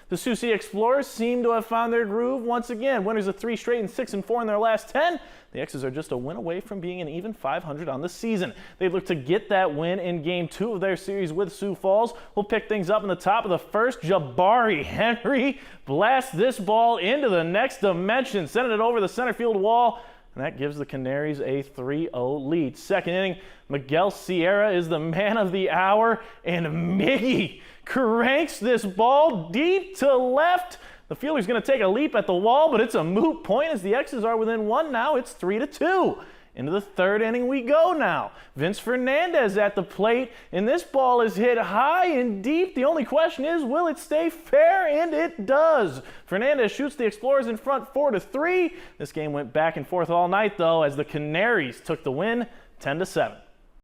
The Sioux City Explorers seem to have found their groove once again. Winners of 3 straight and 6-4 in their last 10. The X's are just a win away from being an even 500 on the season. They look to get that win in Game 2 of their series with Sioux Falls. We'll pick things up in the top of the first. Jabari Henry blasts this ball into the next dimension, sending it over the center field wall. And that gives the Canaries a 3-0 lead. Second inning, Miguel Sierra is the man of the hour, and Miggy cranks this ball deep to left. The fielder's going to take a leap at the wall, but it's a moot point as the X's are within 1 now. It's 3-2. Into the third inning we go now. Vince Fernandez at the plate, and this ball is hit high and deep. The only question is, will it stay fair? And it does. Fernandez shoots the Explorers in front 4-3. This game went back and forth all night, though, as the Canaries took the win 10-7.